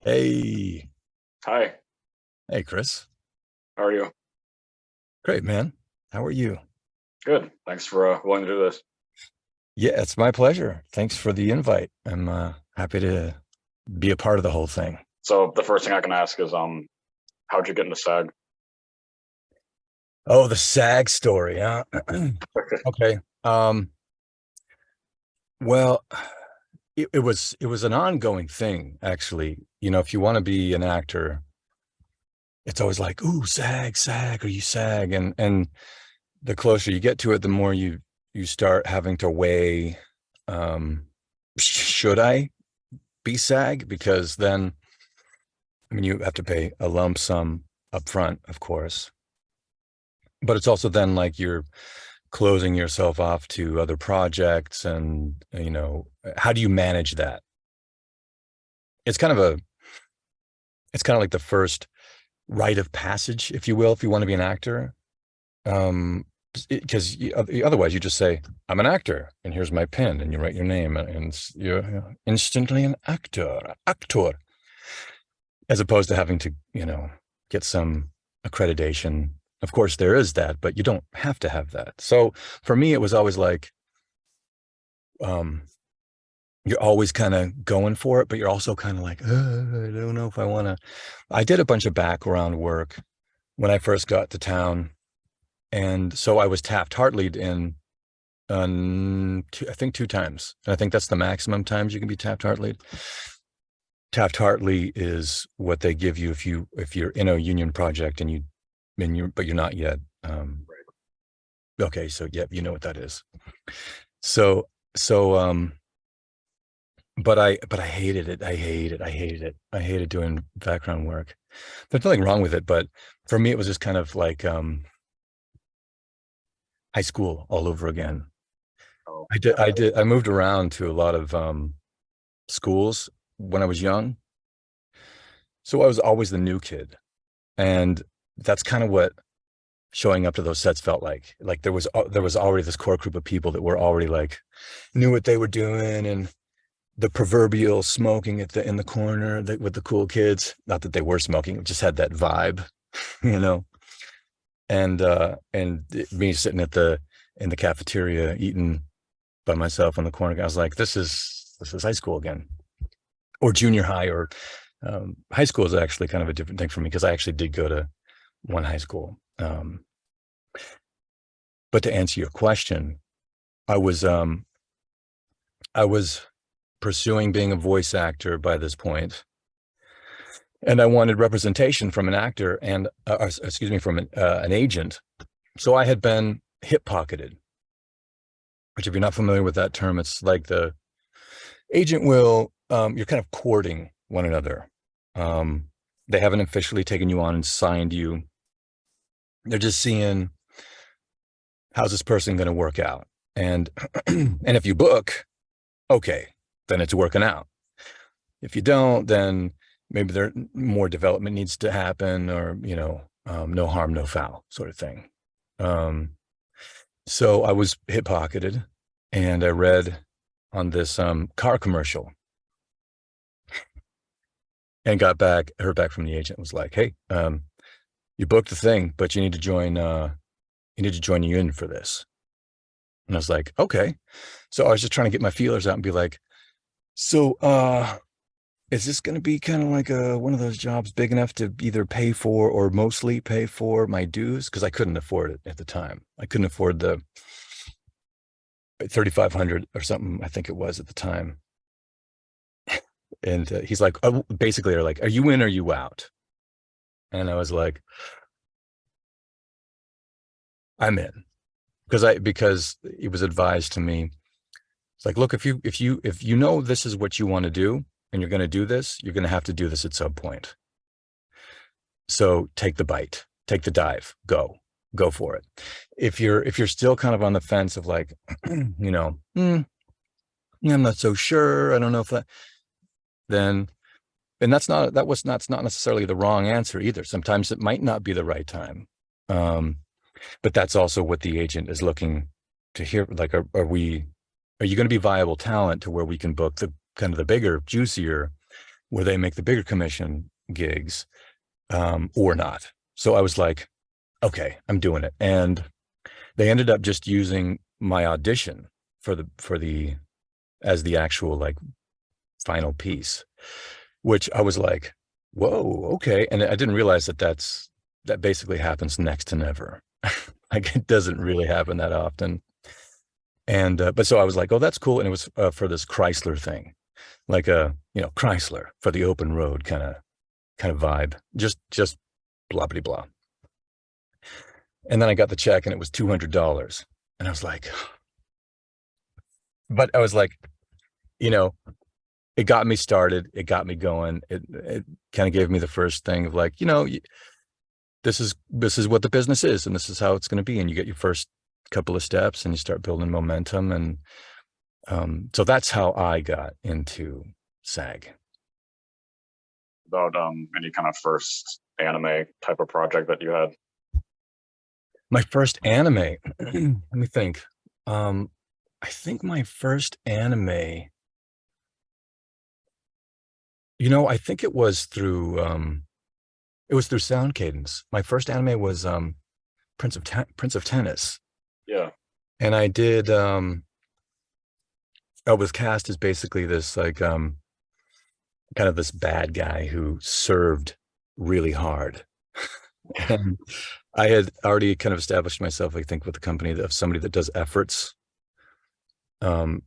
Hey, Hi, hey, Chris. how are you? Great, man. How are you? Good. Thanks for willing to do this. Yeah, it's my pleasure. Thanks for the invite. I'm happy to be a part of the whole thing. So the first thing I can ask is, how'd you get into SAG? Oh, the SAG story, huh? Okay. Well, it was an ongoing thing, actually. If you want to be an actor, it's always like, ooh, SAG, SAG, or you SAG, and the closer you get to it, the more you start having to weigh, should I be SAG? Because then I mean, you have to pay a lump sum up front, of course, but it's also then like you're closing yourself off to other projects and, how do you manage that? It's kind of a, it's kind of like the first rite of passage, if you will, if you want to be an actor. Because otherwise you just say, I'm an actor and here's my pen and you write your name and you're instantly an actor, as opposed to having to, get some accreditation. Of course, there is that, but you don't have to have that. So for me, it was always like, um, you're always kind of going for it, but you're also kind of like, I don't know if I want to. I did a bunch of background work when I first got to town. And so I was Taft-Hartley'd in, I think two times. And I think that's the maximum times you can be Taft-Hartley'd. Taft-Hartley is what they give you if you're in a union project but you're not yet. Okay, so yeah, you know what that is. So so but I hated it. I hated it. I hated it. I hated doing background work. There's nothing wrong with it, but for me it was just kind of like high school all over again. Oh, I moved around to a lot of schools when I was young. So I was always the new kid. And that's kind of what showing up to those sets felt like there was already this core group of people that were already like knew what they were doing, and the proverbial smoking in the corner with the cool kids, not that they were smoking, it just had that vibe. you know and me sitting in the cafeteria eating by myself in the corner, I was like, this is high school again, or junior high, or high school is actually kind of a different thing for me because I actually did go to one high school. But to answer your question, I was I was pursuing being a voice actor by this point, and I wanted representation from an actor and, excuse me, from an agent. So I had been hip pocketed, which, if you're not familiar with that term, it's like the agent will, you're kind of courting one another. Um, they haven't officially taken you on and signed you. They're just seeing, how's this person going to work out, and and if you book, okay, then it's working out. If you don't, then maybe there more development needs to happen, or no harm, no foul, sort of thing. Um, so I was hip pocketed, and I read on this car commercial, and heard back from the agent, was like, hey, you booked the thing, but you need to join the union for this. And I was like, okay. So I was just trying to get my feelers out and be like, so is this going to be kind of like one of those jobs big enough to either pay for or mostly pay for my dues? Because I couldn't afford it at the time. I couldn't afford the 3,500 or something, I think it was at the time. And he's like, oh, basically, are like, are you in or are you out? And I was like, I'm in, because it was advised to me. It's like, look, if you know this is what you want to do and you're going to do this, you're going to have to do this at some point. So take the bite, take the dive, go for it. If you're still kind of on the fence of like, yeah, I'm not so sure, I don't know if that, then, and that's not necessarily the wrong answer either. Sometimes it might not be the right time. Um, but that's also what the agent is looking to hear. Like, are you going to be viable talent to where we can book the kind of the bigger, juicier, where they make the bigger commission gigs, or not. So I was like, okay, I'm doing it. And they ended up just using my audition for the as the actual like final piece, which I was like, whoa, okay. And I didn't realize that basically happens next to never. Like it doesn't really happen that often. And but so I was like, oh, that's cool. And it was for this Chrysler thing, like a Chrysler for the open road kind of vibe, just blah blah blah. And then I got the check, and it was $200, and I was like, but I was like, it got me started, it got me going. It kind of gave me the first thing of like, this is what the business is, and this is how it's going to be, and you get your first couple of steps, and you start building momentum, and so that's how I got into SAG. About any kind of first anime type of project that you had? My first anime, let me think. I think my first anime, I think it was through Sound Cadence. My first anime was Prince of Tennis. Yeah. And I did I was cast as basically this like kind of this bad guy who served really hard. And I had already kind of established myself, I think, with the company of somebody that does efforts, like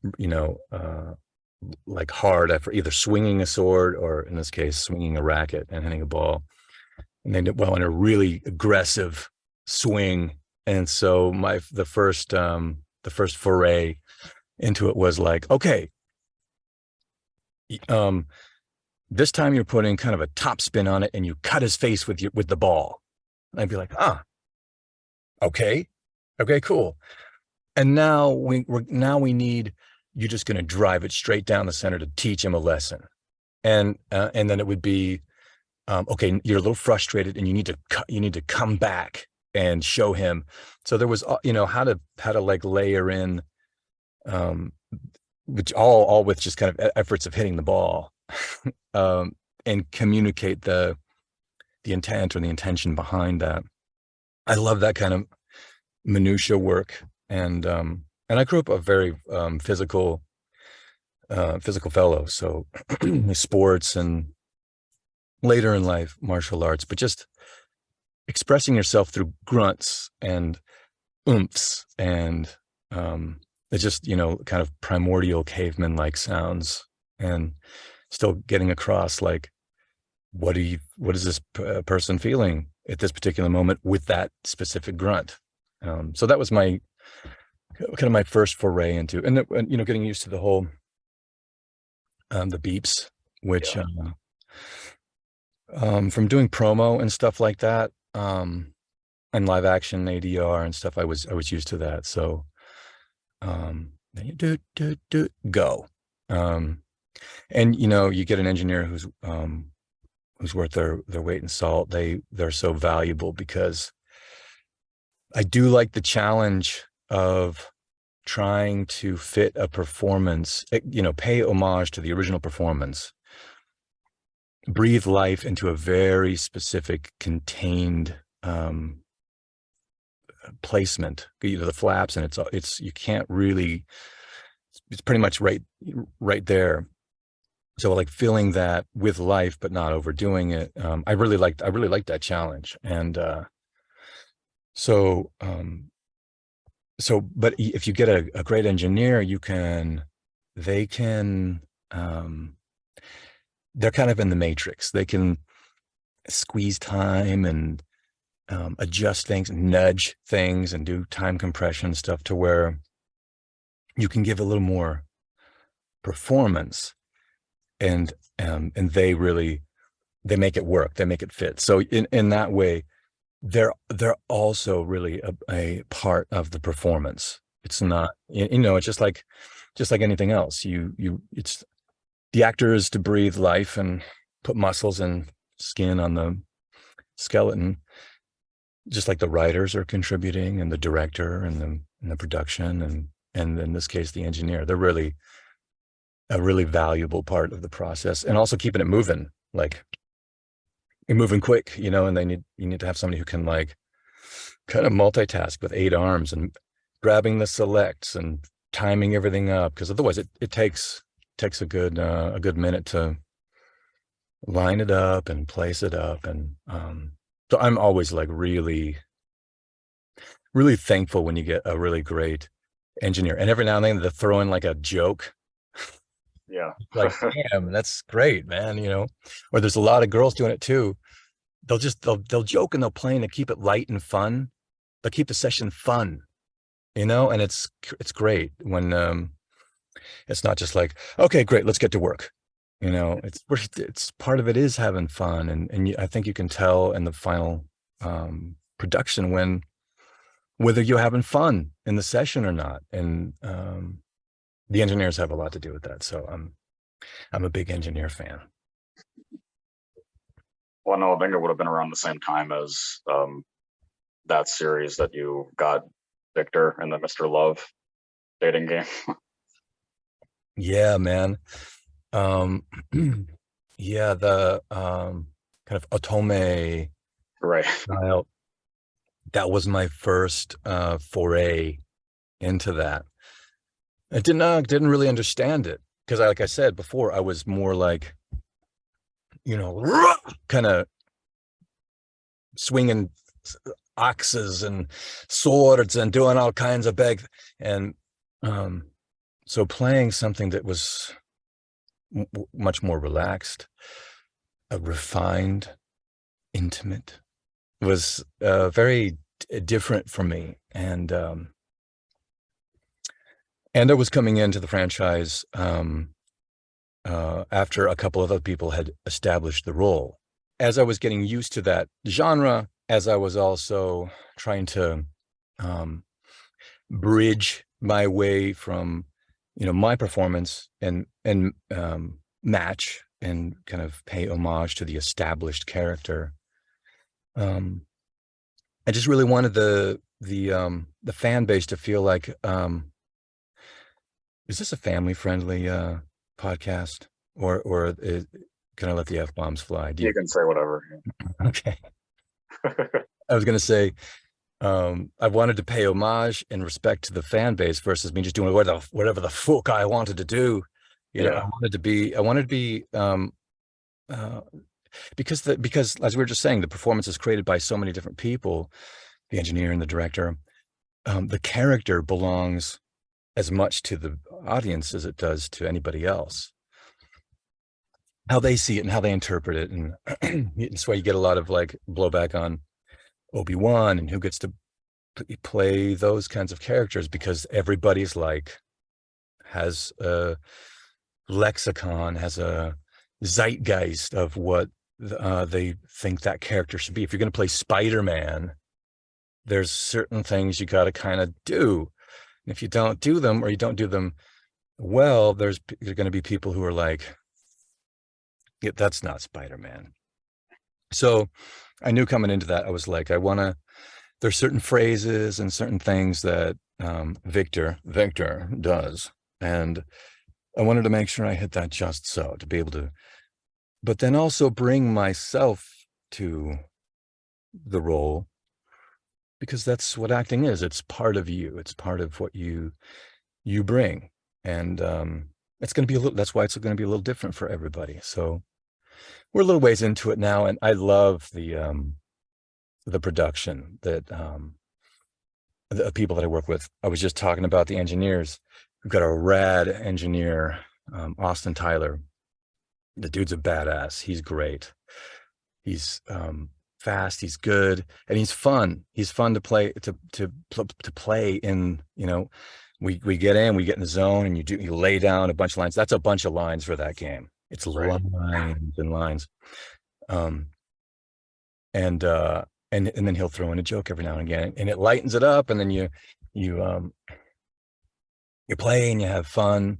hard effort, either swinging a sword or in this case, swinging a racket and hitting a ball. And they did well in a really aggressive swing. And so the first foray into it was like, okay, this time you're putting kind of a top spin on it, and you cut his face with the ball. And I'd be like, okay, cool. And now we need, you're just going to drive it straight down the center to teach him a lesson. And then it would be, okay, you're a little frustrated, and you need to come back and show him. So there was, how to like layer in, which all with just kind of efforts of hitting the ball, and communicate the intent or the intention behind that. I love that kind of minutia work. And I grew up a very physical fellow. So sports, and later in life, martial arts, but just expressing yourself through grunts and oomphs and it's just, kind of primordial caveman-like sounds, and still getting across like, what is this person feeling at this particular moment with that specific grunt. So that was my kind of my first foray into, and getting used to the whole the beeps, which from doing promo and stuff like that, and live action ADR and stuff, I was used to that. So then you do go, and you get an engineer who's worth their weight in salt. They're so valuable, because I do like the challenge of trying to fit a performance, pay homage to the original performance, breathe life into a very specific contained placement, the flaps, and it's you can't really, it's pretty much right there. So like filling that with life but not overdoing it. I really liked that challenge. And but if you get a great engineer, they're kind of in the matrix. They can squeeze time and adjust things, nudge things, and do time compression stuff to where you can give a little more performance, and they make it work, they make it fit. So in that way, they're also really a part of the performance. It's not, it's just like anything else. It's the actor is to breathe life and put muscles and skin on the skeleton, just like the writers are contributing, and the director, and the production, and in this case the engineer. They're really a really valuable part of the process, and also keeping it moving, like you're moving quick, you know, and you need to have somebody who can like kind of multitask with 8 arms and grabbing the selects and timing everything up, because otherwise it takes a good minute to line it up and place it up. And so I'm always like really thankful when you get a really great engineer, and every now and then they throw in like a joke. Yeah. Like, damn, that's great, man, you know. Or there's a lot of girls doing it too. They'll joke and they'll play and they keep it light and fun. They'll keep the session fun, you know. And it's great when it's not just like, okay, great, let's get to work, you know. It's part of it is having fun, and I think you can tell in the final production whether you're having fun in the session or not. And the engineers have a lot to do with that. So I'm a big engineer fan. Well, no, I think it would have been around the same time as that series that you got Victor in the Mr. Love dating game. Yeah, man. Yeah, the kind of otome Right. style, that was my first foray into that. I didn't really understand it, because like I said before, I was more like, you know, kind of swinging axes and swords and doing all kinds of big, and so playing something that was much more relaxed, refined, intimate, was very different for me. And I was coming into the franchise after a couple of other people had established the role. As I was getting used to that genre, as I was also trying to bridge my way from, you know, my performance and match and kind of pay homage to the established character. I just really wanted the fan base to feel like, is this a family friendly podcast, or can I let the F-bombs fly? You can say whatever. Okay. I was going to say, I wanted to pay homage and respect to the fan base versus me just doing whatever the fuck I wanted to do. You know, I wanted to be, because as we were just saying, the performance is created by so many different people, the engineer and the director. The character belongs as much to the audience as it does to anybody else. How they see it and how they interpret it, and that's why you get a lot of like blowback on Obi-Wan and who gets to play those kinds of characters, because everybody's like has a lexicon, has a zeitgeist of what they think that character should be. If you're going to play Spider-Man, there's certain things you got to kind of do. And if you don't do them, or you don't do them well, there's going to be people who are like, yeah, that's not Spider-Man. So I knew coming into that, I was like, there's certain phrases and certain things that Victor does. And I wanted to make sure I hit that just so, to be able to, but then also bring myself to the role, because that's what acting is. It's part of you. It's part of what you bring. And it's going to be that's why it's going to be a little different for everybody. So we're a little ways into it now, and I love the production that the people that I work with. I was just talking about the engineers. We've got a rad engineer, Austin Tyler. The dude's a badass. He's great. He's fast. He's good, and he's fun. He's fun to play to play in. You know, we get in the zone, and you lay down a bunch of lines. That's a bunch of lines for that game. It's lines and lines. And then he'll throw in a joke every now and again, and it lightens it up, and then you play and you have fun,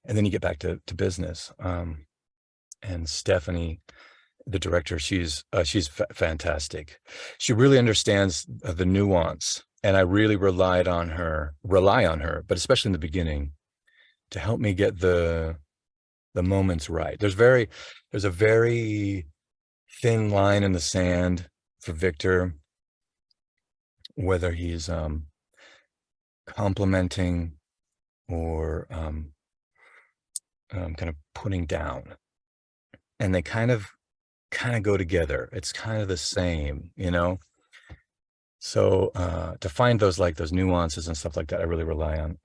and then you get back to business. And Stephanie, the director, she's fantastic. She really understands the nuance, and I really rely on her, but especially in the beginning, to help me get the the moment's right. There's a very thin line in the sand for Victor, whether he's complimenting or kind of putting down, and they kind of go together. It's kind of the same, you know. So to find those nuances and stuff like that, I really rely on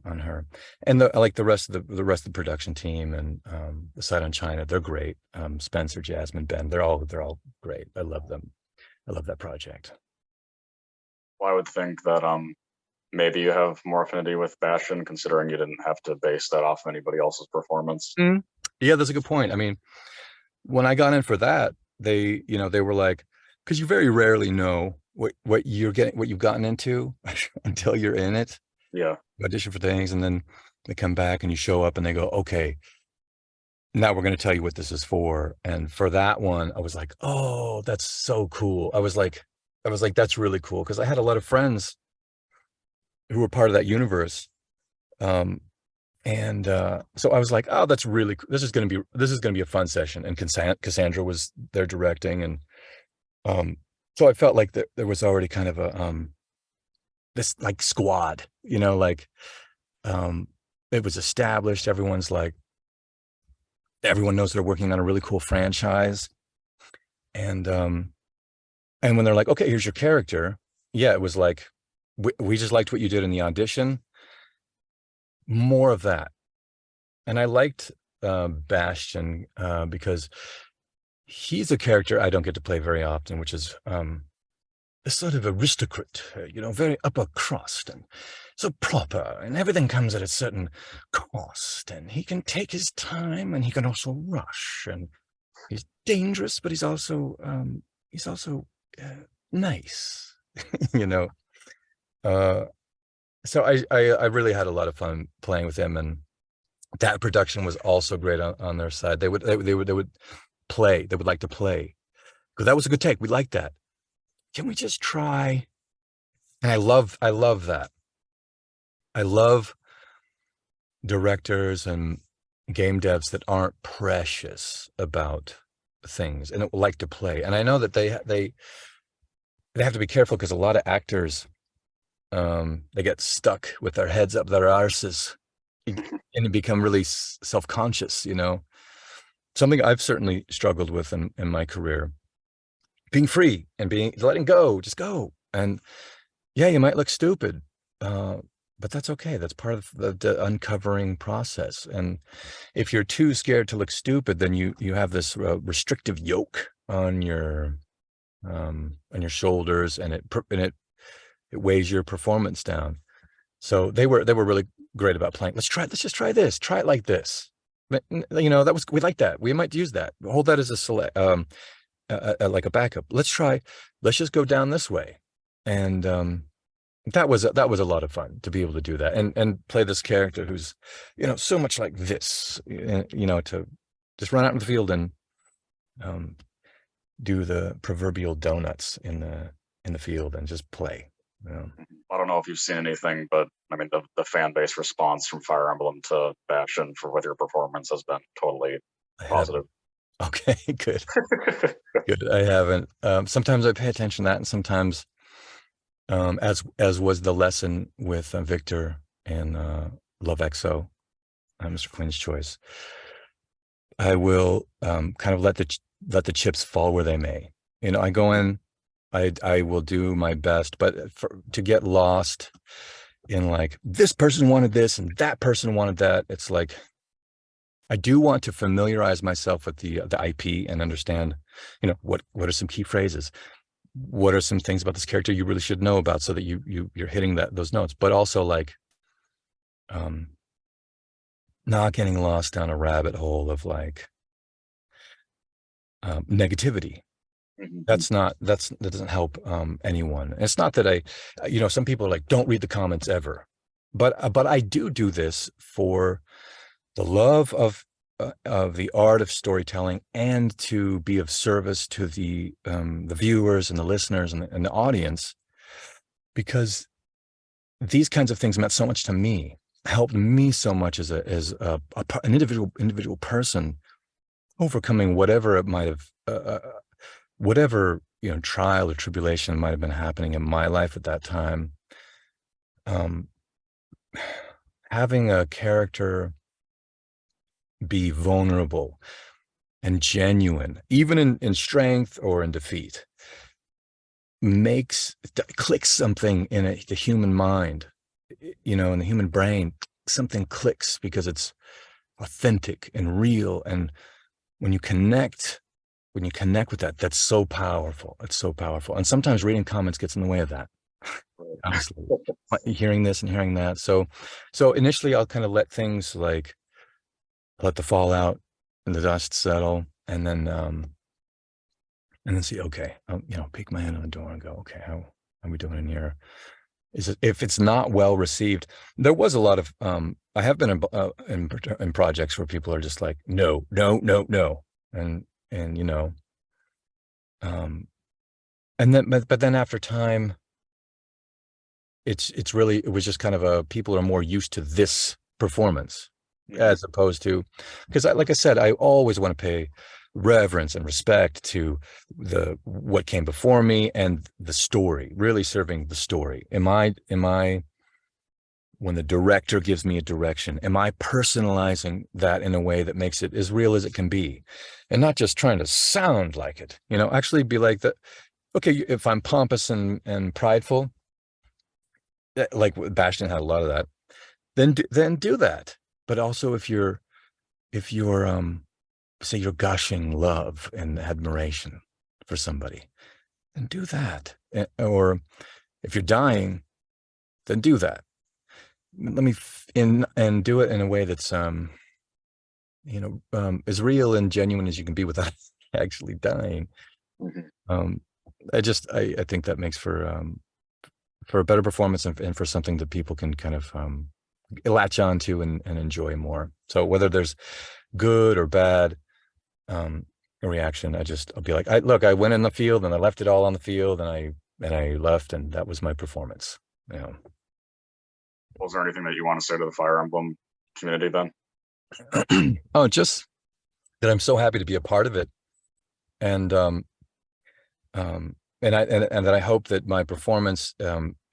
her, and I like the rest of the production team and the side on China. They're great. Spencer, Jasmine, Ben, they're all great. I love them. I love that project. Well, I would think that maybe you have more affinity with Bastion, considering you didn't have to base that off of anybody else's performance. Yeah, that's a good point. I mean, when I got in for that, they were like, because you very rarely know what you've gotten into until you're in it. Yeah. You audition for things, and then they come back and you show up and they go, okay, now we're going to tell you what this is for. And for that one, I was like, oh, that's so cool. I was like, that's really cool. Because I had a lot of friends who were part of that universe. So I was like, oh, that's really cool. This is going to be a fun session. And Cassandra was there directing. And so I felt like there was already kind of a this like squad, you know, like it was established. Everyone knows they're working on a really cool franchise. And when they're like, okay, here's your character. Yeah, it was like, we just liked what you did in the audition. More of that. And I liked Bastion because he's a character I don't get to play very often, which is a sort of aristocrat, very upper crust and so proper, and everything comes at a certain cost, and he can take his time, and he can also rush, and he's dangerous, but he's also nice, So I really had a lot of fun playing with him, and that production was also great on their side. They would play. They would like to play, because that was a good take. We liked that. Can we just try? And I love that. I love directors and game devs that aren't precious about things and that like to play. And I know that they have to be careful, because a lot of actors, they get stuck with their heads up their arses and become really self-conscious, something I've certainly struggled with in my career, being free and letting go, just go. And yeah, you might look stupid, but that's okay. That's part of the uncovering process. And if you're too scared to look stupid, then you have this restrictive yoke on your shoulders, and it weighs your performance down. So they were really great about playing. Let's just try this. Try it like this. We like that. We might use that. Hold that as like a backup. Let's just go down this way. And that was a lot of fun to be able to do that and play this character who's, so much like this, to just run out in the field and do the proverbial donuts in the field and just play. I don't know if you've seen anything, but I mean, the fan base response from Fire Emblem to Bastion with your performance has been totally positive. Okay, good. Good. I haven't. Sometimes I pay attention to that, and sometimes, as was the lesson with Victor and Love XO, Mr. Quinn's Choice, I will kind of let the chips fall where they may. I go in. I will do my best, but to get lost in like, this person wanted this and that person wanted that, it's like, I do want to familiarize myself with the IP and understand, what are some key phrases, what are some things about this character you really should know about, so that you're hitting those notes, but also like, not getting lost down a rabbit hole of like negativity. That doesn't help anyone. And it's not that some people are like, don't read the comments ever, but I do this for the love of the art of storytelling, and to be of service to the viewers and the listeners and the audience, because these kinds of things meant so much to me. helped me so much as an individual person, overcoming whatever it might have, whatever, trial or tribulation might have been happening in my life at that time. Having a character be vulnerable and genuine, even in strength or in defeat, clicks something in the human mind, in the human brain. Something clicks because it's authentic and real. And when you connect with that, that's so powerful. It's so powerful. And sometimes reading comments gets in the way of that. Honestly, hearing this and hearing that. So initially I'll kind of let things like let the fallout and the dust settle, and then see, okay, peek my head on the door and go, okay, how are we doing in here? If it's not well received, there was a lot of, I have been in projects where people are just like, no, no, no, no. And then, but then after time, it was just kind of people are more used to this performance as opposed to, because like I said, I always want to pay reverence and respect to what came before me and the story, really serving the story. Am I, when the director gives me a direction, am I personalizing that in a way that makes it as real as it can be, and not just trying to sound like it, actually be like that. Okay, if I'm pompous and prideful, like Bastion had a lot of that, then do that. But also if you're say you're gushing love and admiration for somebody, then do that. Or if you're dying, then do that. Let me and do it in a way that's as real and genuine as you can be without actually dying. I think that makes for a better performance, and for something that people can kind of latch onto and enjoy more. So whether there's good or bad reaction, I'll be like, I went in the field and I left it all on the field, and I left, and that was my performance. Was there anything that you want to say to the Fire Emblem community then? Oh, just that I'm so happy to be a part of it, and that I hope that my performance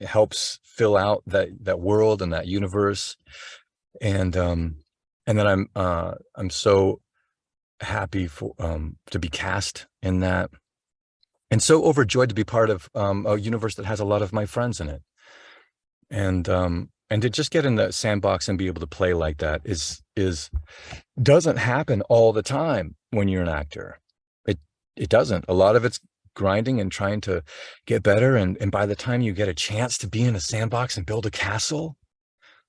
helps fill out that world and that universe, and that I'm so happy to be cast in that, and so overjoyed to be part of a universe that has a lot of my friends in it, and to just get in the sandbox and be able to play like that doesn't happen all the time when you're an actor. It doesn't. A lot of it's grinding and trying to get better, and by the time you get a chance to be in a sandbox and build a castle,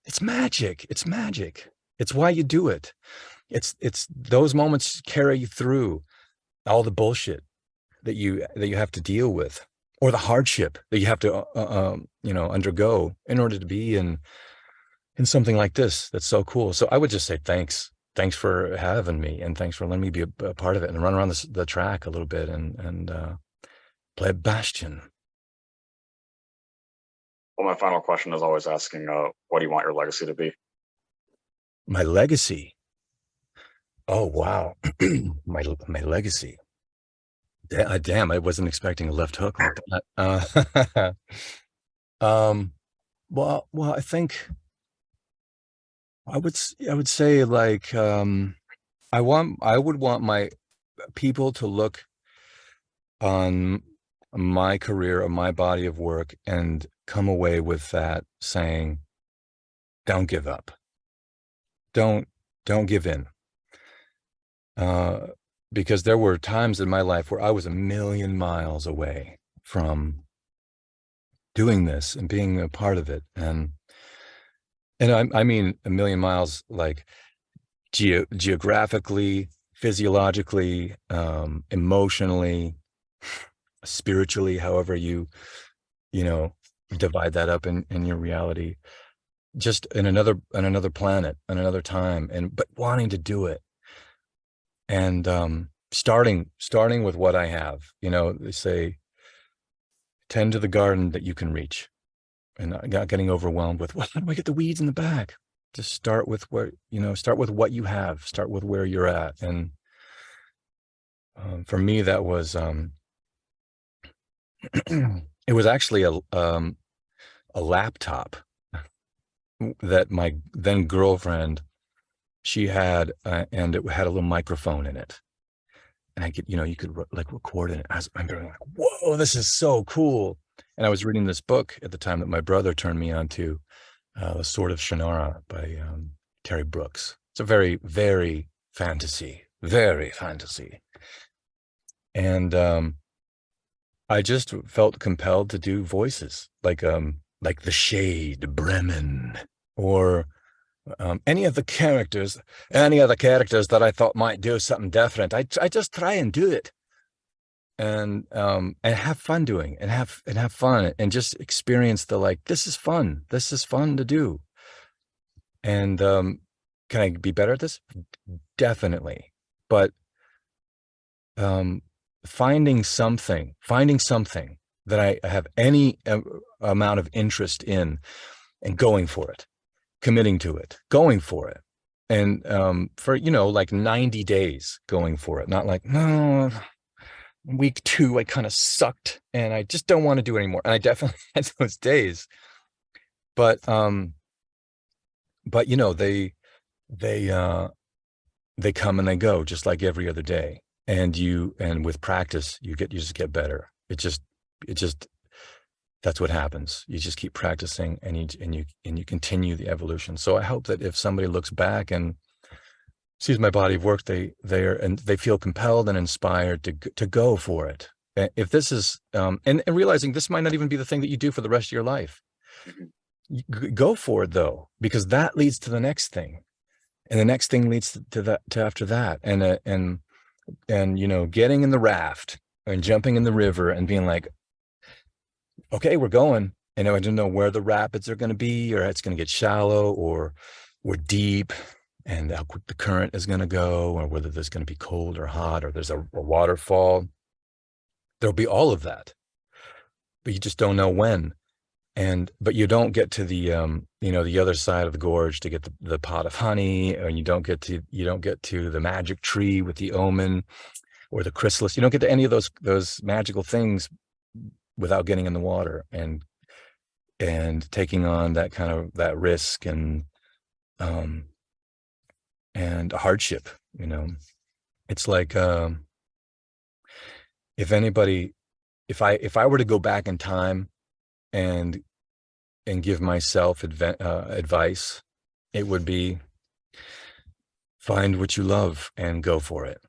it's magic. It's magic. It's why you do it. It's those moments carry you through all the bullshit that you have to deal with, or the hardship that you have to undergo in order to be in something like this that's so cool. So I would just say thanks for having me, and thanks for letting me be a part of it and run around the track a little bit and play Bastion. Well, my final question is always asking, what do you want your legacy to be? My legacy. Oh, wow. my legacy. Damn, I wasn't expecting a left hook like that. Well, I think I would say, like, I would want my people to look on my career or my body of work and come away with that saying, don't give up. Don't give in. Because there were times in my life where I was a million miles away from doing this and being a part of it. And I mean, a million miles, like geographically, physiologically, emotionally, spiritually, however you divide that up in your reality, just in another planet, in another time, but wanting to do it. And starting with what I have. They say, tend to the garden that you can reach, and not getting overwhelmed with, well, how do I get the weeds in the back? just start with start with what you have, start with where you're at. And for me, that was, it was actually a laptop that my then girlfriend, she had, and it had a little microphone in it. And I could, you could like record in it. I'm like, whoa, this is so cool. And I was reading this book at the time that my brother turned me on to, The Sword of Shannara by Terry Brooks. It's a very, very fantasy. And I just felt compelled to do voices like the Shade, Bremen, or any other characters that I thought might do something different. I just try and do it, and have fun doing it, and have fun, and just experience the, like, this is fun to do. And can I be better at this? Definitely. But finding something that I have any amount of interest in, and going for it, committing to it, going for it. And for, like 90 days going for it, not like, no, week 2, I kind of sucked and I just don't want to do it anymore. And I definitely had those days, but they come and they go just like every other day. And with practice, you just get better. It just, that's what happens. You just keep practicing, and you continue the evolution. So I hope that if somebody looks back and sees my body of work, they feel compelled and inspired to go for it. If this is, and realizing this might not even be the thing that you do for the rest of your life, go for it though, because that leads to the next thing, and the next thing leads to after that, and getting in the raft and jumping in the river and being like, okay, we're going. And I don't know where the rapids are going to be, or it's going to get shallow or deep, and how quick the current is going to go, or whether there's going to be cold or hot, or there's a waterfall. There'll be all of that, but you just don't know when. But you don't get to the the other side of the gorge to get the pot of honey, and you don't get to the magic tree with the omen or the chrysalis. You don't get to any of those magical things without getting in the water and taking on that kind of that risk and hardship. It's like, if I were to go back in time and give myself advice, it would be, find what you love and go for it.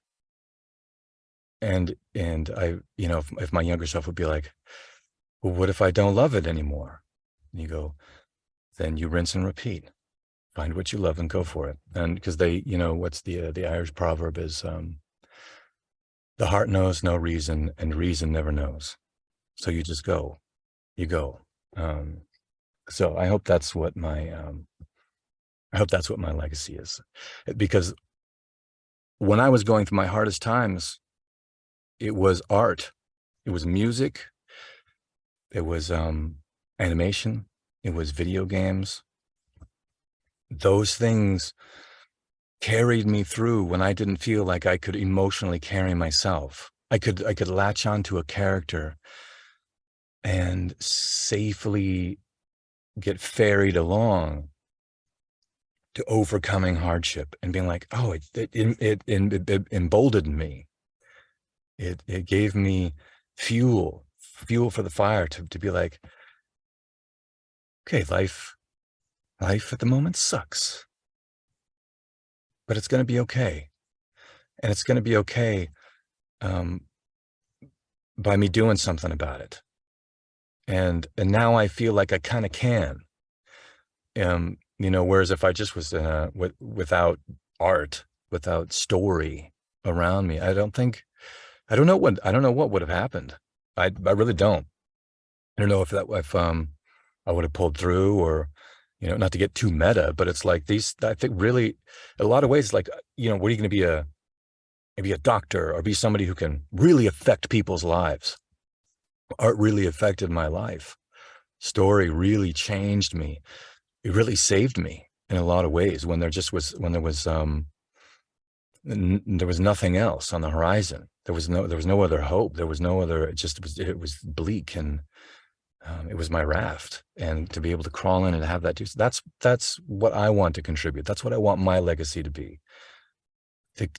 And I, if my younger self would be like, well, what if I don't love it anymore? And you go, then you rinse and repeat. Find what you love and go for it. And because what's the Irish proverb is, the heart knows no reason, and reason never knows. So you just go, you go. So I hope that's what my legacy is, because when I was going through my hardest times, it was art, it was music, it was animation, it was video games. Those things carried me through when I didn't feel like I could emotionally carry myself. I could latch onto a character and safely get ferried along to overcoming hardship and being like, oh, it emboldened me. It gave me fuel for the fire to be like, okay, life at the moment sucks, but it's going to be okay. And it's going to be okay by me doing something about it. And now I feel like I kind of can, whereas if I just was without art, without story around me, I don't know what would have happened. I really don't. I don't know if I would have pulled through, or, not to get too meta, but it's like I think really a lot of ways, like, what are you going to be, maybe a doctor, or be somebody who can really affect people's lives. Art really affected my life. Story really changed me. It really saved me. in a lot of ways when there was there was nothing else on the horizon. There was no other hope. There was no other, it was bleak, and it was my raft. And to be able to crawl in and have that, that's what I want to contribute. That's what I want my legacy to be,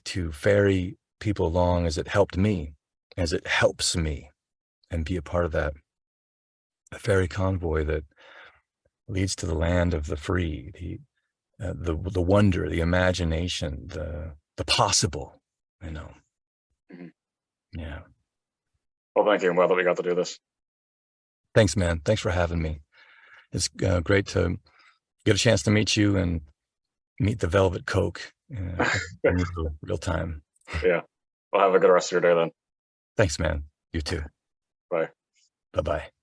to ferry people along as it helped me, as it helps me, and be a part of that ferry convoy that leads to the land of the free, the wonder, the imagination, the possible, you know. Mhm. Yeah. Well, thank you. I'm glad that we got to do this. Thanks, man. Thanks for having me. It's great to get a chance to meet you and meet the Velvet Coke in real time. Yeah. Well, have a good rest of your day then. Thanks, man. You too. Bye. Bye-bye.